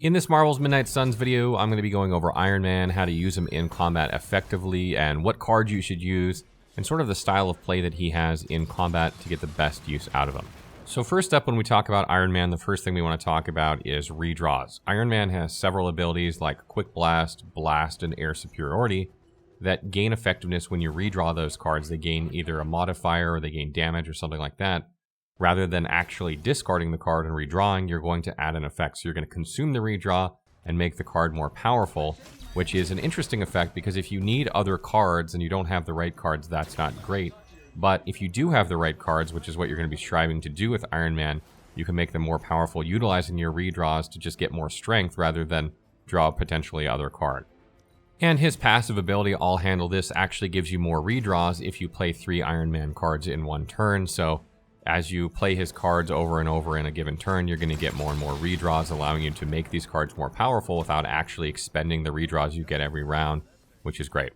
In this Marvel's Midnight Suns video, I'm going to be going over Iron Man, how to use him in combat effectively, and what cards you should use, and sort of the style of play that he has in combat to get the best use out of him. So first up, when we talk about Iron Man, the first thing we want to talk about is redraws. Iron Man has several abilities like Quick Blast, Blast, and Air Superiority that gain effectiveness when you redraw those cards. They gain either a modifier or they gain damage or something like that. Rather than actually discarding the card and redrawing, you're going to add an effect. So you're going to consume the redraw and make the card more powerful, which is an interesting effect because if you need other cards and you don't have the right cards, that's not great. But if you do have the right cards, which is what you're going to be striving to do with Iron Man, you can make them more powerful utilizing your redraws to just get more strength rather than draw a potentially other card. And his passive ability, I'll handle this, actually gives you more redraws if you play 3 Iron Man cards in one turn. So as you play his cards over and over in a given turn, you're going to get more and more redraws, allowing you to make these cards more powerful without actually expending the redraws you get every round, which is great.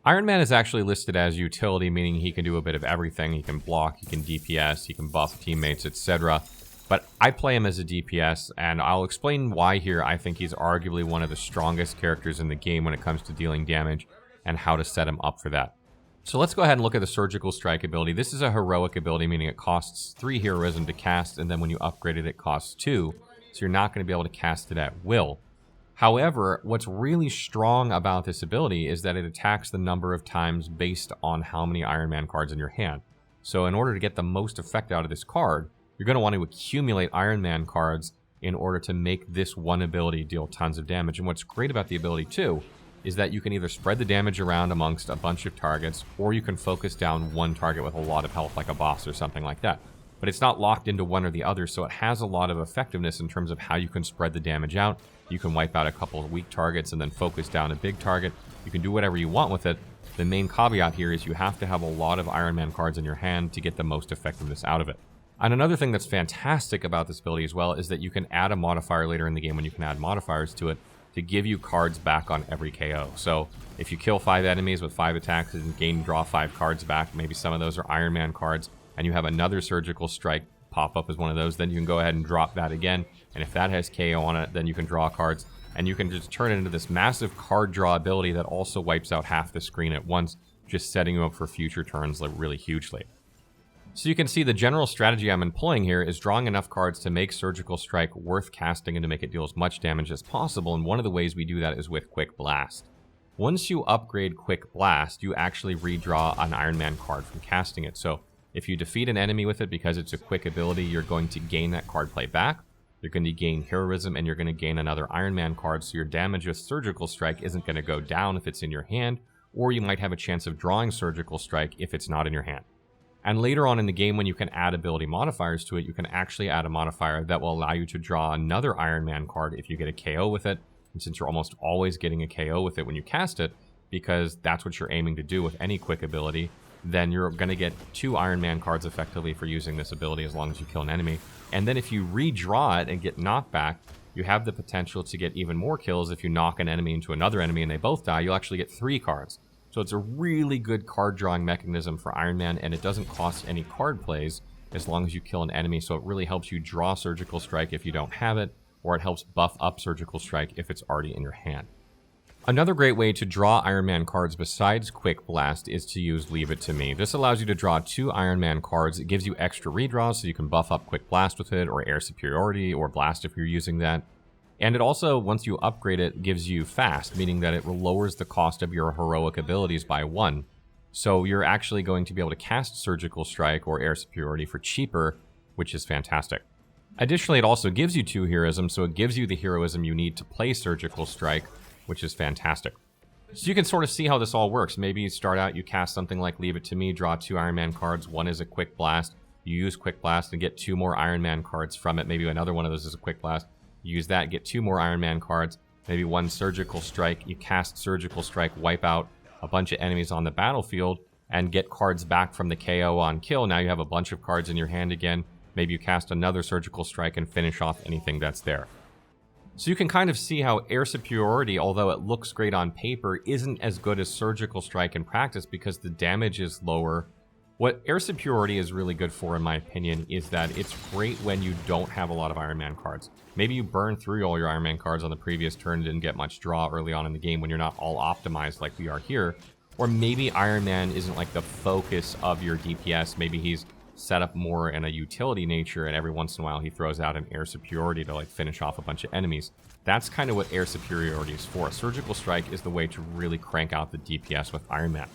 Iron Man is actually listed as utility, meaning he can do a bit of everything. He can block, he can DPS, he can buff teammates, etc. But I play him as a DPS, and I'll explain why here. I think he's arguably one of the strongest characters in the game when it comes to dealing damage and how to set him up for that. So let's go ahead and look at the Surgical Strike ability. This is a heroic ability, meaning it costs 3 heroism to cast, and then when you upgrade it, it costs 2. So you're not going to be able to cast it at will. However, what's really strong about this ability is that it attacks the number of times based on how many Iron Man cards in your hand. So in order to get the most effect out of this card, you're going to want to accumulate Iron Man cards in order to make this one ability deal tons of damage. And what's great about the ability too is that you can either spread the damage around amongst a bunch of targets, or you can focus down one target with a lot of health, like a boss or something like that. But it's not locked into one or the other, so it has a lot of effectiveness in terms of how you can spread the damage out. You can wipe out a couple of weak targets and then focus down a big target. You can do whatever you want with it. The main caveat here is you have to have a lot of Iron Man cards in your hand to get the most effectiveness out of it. And another thing that's fantastic about this ability as well is that you can add a modifier later in the game when you can add modifiers to it to give you cards back on every KO. So if you kill 5 enemies with 5 attacks and draw 5 cards back, maybe some of those are Iron Man cards, and you have another Surgical Strike pop up as one of those, then you can go ahead and drop that again. And if that has KO on it, then you can draw cards, and you can just turn it into this massive card draw ability that also wipes out half the screen at once, just setting you up for future turns like really hugely. So you can see the general strategy I'm employing here is drawing enough cards to make Surgical Strike worth casting and to make it deal as much damage as possible, and one of the ways we do that is with Quick Blast. Once you upgrade Quick Blast, you actually redraw an Iron Man card from casting it. So if you defeat an enemy with it because it's a quick ability, you're going to gain that card play back, you're going to gain heroism, and you're going to gain another Iron Man card, so your damage with Surgical Strike isn't going to go down if it's in your hand, or you might have a chance of drawing Surgical Strike if it's not in your hand. And later on in the game, when you can add ability modifiers to it, you can actually add a modifier that will allow you to draw another Iron Man card if you get a KO with it. And since you're almost always getting a KO with it when you cast it, because that's what you're aiming to do with any quick ability, then you're going to get 2 Iron Man cards effectively for using this ability as long as you kill an enemy. And then if you redraw it and get knocked back, you have the potential to get even more kills. If you knock an enemy into another enemy and they both die, you'll actually get 3 cards. So it's a really good card drawing mechanism for Iron Man, and it doesn't cost any card plays as long as you kill an enemy. So it really helps you draw Surgical Strike if you don't have it, or it helps buff up Surgical Strike if it's already in your hand. Another great way to draw Iron Man cards besides Quick Blast is to use Leave It To Me. This allows you to draw 2 Iron Man cards. It gives you extra redraws, so you can buff up Quick Blast with it, or Air Superiority, or Blast if you're using that. And it also, once you upgrade it, gives you Fast, meaning that it lowers the cost of your heroic abilities by 1. So you're actually going to be able to cast Surgical Strike or Air Superiority for cheaper, which is fantastic. Additionally, it also gives you 2 heroism, so it gives you the heroism you need to play Surgical Strike, which is fantastic. So you can sort of see how this all works. Maybe you start out, you cast something like Leave It To Me, draw 2 Iron Man cards. One is a Quick Blast. You use Quick Blast and get 2 more Iron Man cards from it. Maybe another one of those is a Quick Blast. You use that, get 2 more Iron Man cards. Maybe 1 Surgical Strike. You cast Surgical Strike, wipe out a bunch of enemies on the battlefield, and get cards back from the KO on kill. Now you have a bunch of cards in your hand again. Maybe you cast another Surgical Strike and finish off anything that's there. So you can kind of see how Air Superiority, although it looks great on paper, isn't as good as Surgical Strike in practice because the damage is lower, What air superiority is really good for, in my opinion, is that it's great when you don't have a lot of Iron Man cards. Maybe you burn through all your Iron Man cards on the previous turn, didn't get much draw early on in the game when you're not all optimized like we are here. Or maybe Iron Man isn't like the focus of your DPS. Maybe he's set up more in a utility nature, and every once in a while he throws out an air superiority to like finish off a bunch of enemies. That's kind of what air superiority is for. Surgical Strike is the way to really crank out the DPS with Iron Man.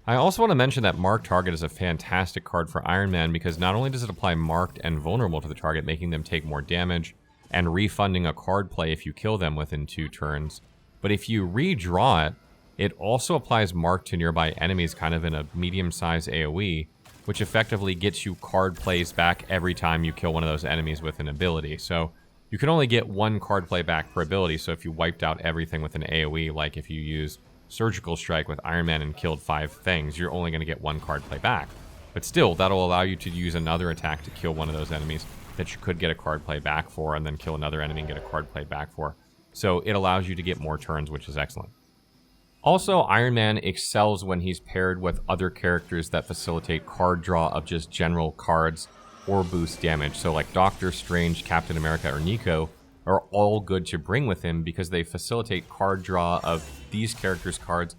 I also want to mention that Marked Target is a fantastic card for Iron Man because not only does it apply marked and vulnerable to the target, making them take more damage, and refunding a card play if you kill them within 2 turns, but if you redraw it, it also applies marked to nearby enemies kind of in a medium-sized AoE, which effectively gets you card plays back every time you kill one of those enemies with an ability. So you can only get 1 card play back per ability, so if you wiped out everything with an AoE, like if you use Surgical Strike with Iron Man and killed 5 things, you're only going to get 1 card play back. But still, that'll allow you to use another attack to kill one of those enemies that you could get a card play back for, and then kill another enemy and get a card play back for. So it allows you to get more turns, which is excellent. Also, Iron Man excels when he's paired with other characters that facilitate card draw of just general cards or boost damage. So like Doctor Strange, Captain America, or Nico are all good to bring with him because they facilitate card draw of these characters' cards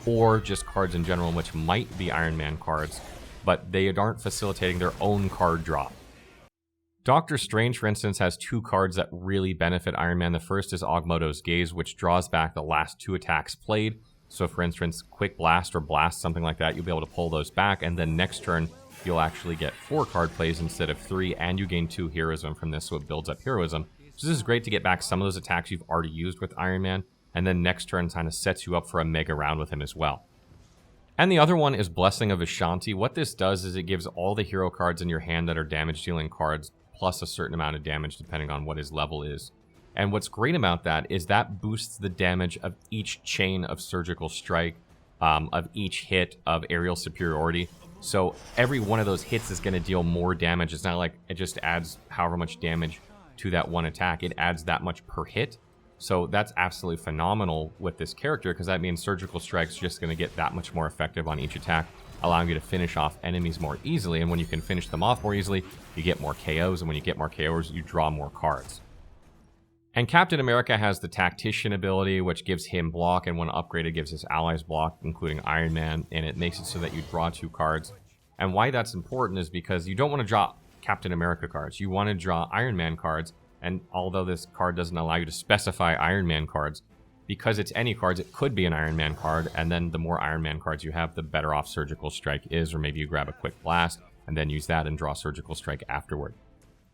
or just cards in general, which might be Iron Man cards, but they aren't facilitating their own card draw. Doctor Strange, for instance, has 2 cards that really benefit Iron Man. The first is Augmoto's Gaze, which draws back the last 2 attacks played. So for instance, Quick Blast or Blast, something like that, you'll be able to pull those back, and then next turn, you'll actually get 4 card plays instead of 3, and you gain 2 heroism from this, so it builds up heroism. So this is great to get back some of those attacks you've already used with Iron Man, and then next turn kind of sets you up for a mega round with him as well. And the other one is Blessing of Ashanti. What this does is it gives all the hero cards in your hand that are damage-dealing cards, plus a certain amount of damage depending on what his level is. And what's great about that is that boosts the damage of each chain of Surgical Strike, of each hit of aerial superiority. So every one of those hits is going to deal more damage. It's not like it just adds however much damage to that one attack. It adds that much per hit. So that's absolutely phenomenal with this character because that means Surgical Strike's just going to get that much more effective on each attack, allowing you to finish off enemies more easily. And when you can finish them off more easily, you get more KOs. And when you get more KOs, you draw more cards. And Captain America has the Tactician ability, which gives him block, and when upgraded, gives his allies block, including Iron Man, and it makes it so that you draw 2 cards. And why that's important is because you don't want to draw Captain America cards. You want to draw Iron Man cards, and although this card doesn't allow you to specify Iron Man cards, because it's any cards, it could be an Iron Man card, and then the more Iron Man cards you have, the better off Surgical Strike is, or maybe you grab a Quick Blast, and then use that and draw Surgical Strike afterward.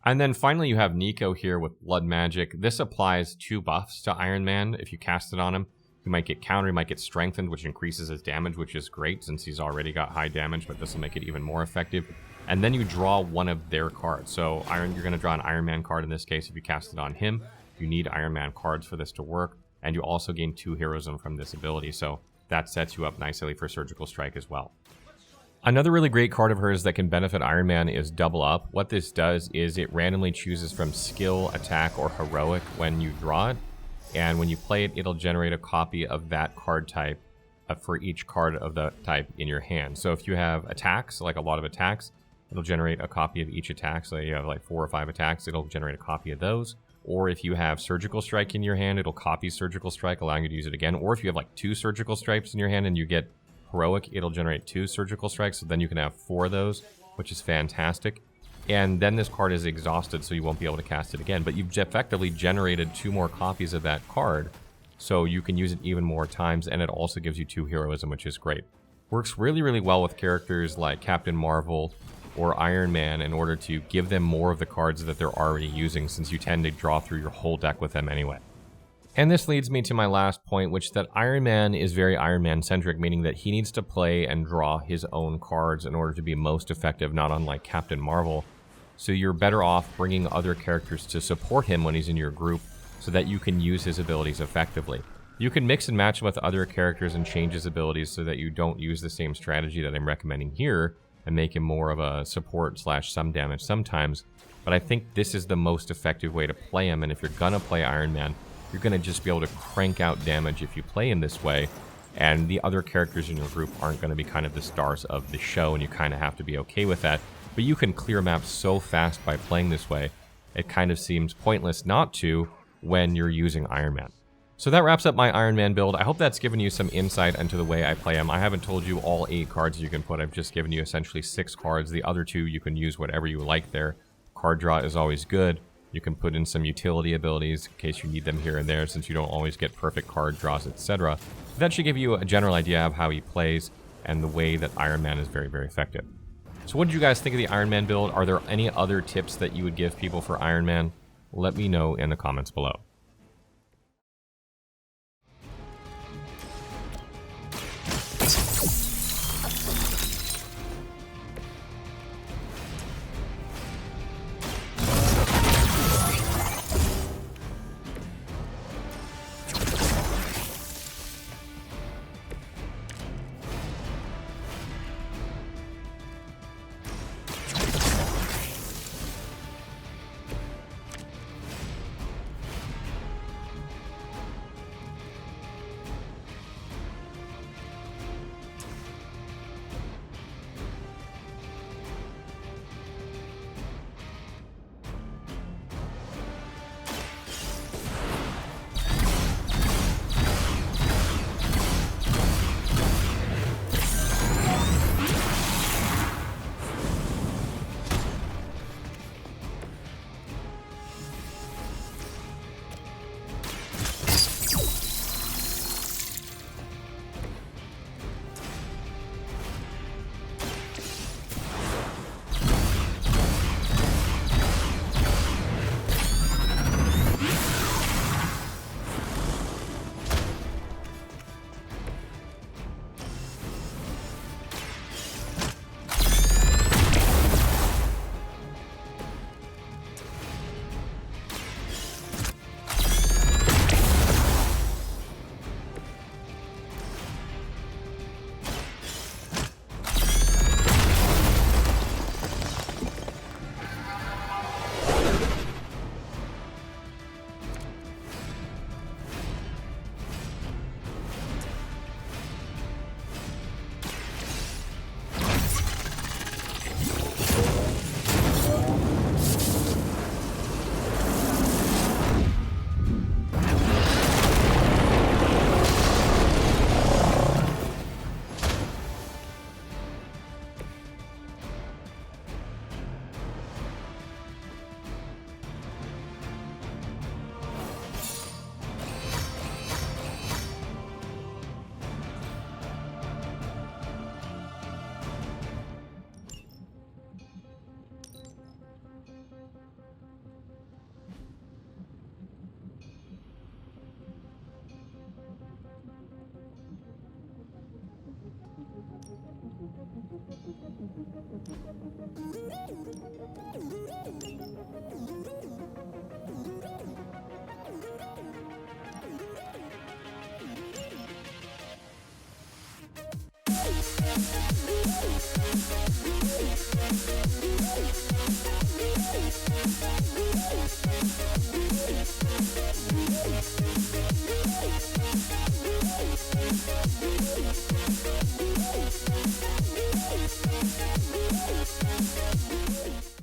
And then finally you have Nico here with Blood Magic. This applies 2 buffs to Iron Man. If you cast it on him, he might get countered, he might get strengthened, which increases his damage, which is great since he's already got high damage, but this will make it even more effective. And then you draw one of their cards. So you're going to draw an Iron Man card in this case if you cast it on him. You need Iron Man cards for this to work. And you also gain 2 heroism from this ability. So that sets you up nicely for Surgical Strike as well. Another really great card of hers that can benefit Iron Man is Double Up. What this does is it randomly chooses from Skill, Attack, or Heroic when you draw it. And when you play it, it'll generate a copy of that card type for each card of the type in your hand. So if you have attacks, like a lot of attacks, it'll generate a copy of each attack. So you have like 4 or 5 attacks, it'll generate a copy of those. Or if you have Surgical Strike in your hand, it'll copy Surgical Strike, allowing you to use it again. Or if you have like 2 Surgical Strikes in your hand and you get Heroic, it'll generate 2 Surgical Strikes, so then you can have 4 of those, which is fantastic. And then this card is exhausted, so you won't be able to cast it again. But you've effectively generated 2 more copies of that card, so you can use it even more times, and it also gives you 2 heroism, which is great. Works really, really well with characters like Captain Marvel or Iron Man in order to give them more of the cards that they're already using, since you tend to draw through your whole deck with them anyway. And this leads me to my last point, which is that Iron Man is very Iron Man-centric, meaning that he needs to play and draw his own cards in order to be most effective, not unlike Captain Marvel. So you're better off bringing other characters to support him when he's in your group so that you can use his abilities effectively. You can mix and match him with other characters and change his abilities so that you don't use the same strategy that I'm recommending here and make him more of a support / some damage sometimes. But I think this is the most effective way to play him, and if you're gonna play Iron Man, you're going to just be able to crank out damage if you play in this way. and the other characters in your group aren't going to be kind of the stars of the show, and you kind of have to be okay with that. But you can clear maps so fast by playing this way, it kind of seems pointless not to when you're using Iron Man. So that wraps up my Iron Man build. I hope that's given you some insight into the way I play him. I haven't told you all 8 cards you can put. I've just given you essentially 6 cards. The other 2 you can use whatever you like there. Card draw is always good. You can put in some utility abilities in case you need them here and there, since you don't always get perfect card draws, etc. That should give you a general idea of how he plays and the way that Iron Man is very, very effective. So what did you guys think of the Iron Man build? Are there any other tips that you would give people for Iron Man? Let me know in the comments below.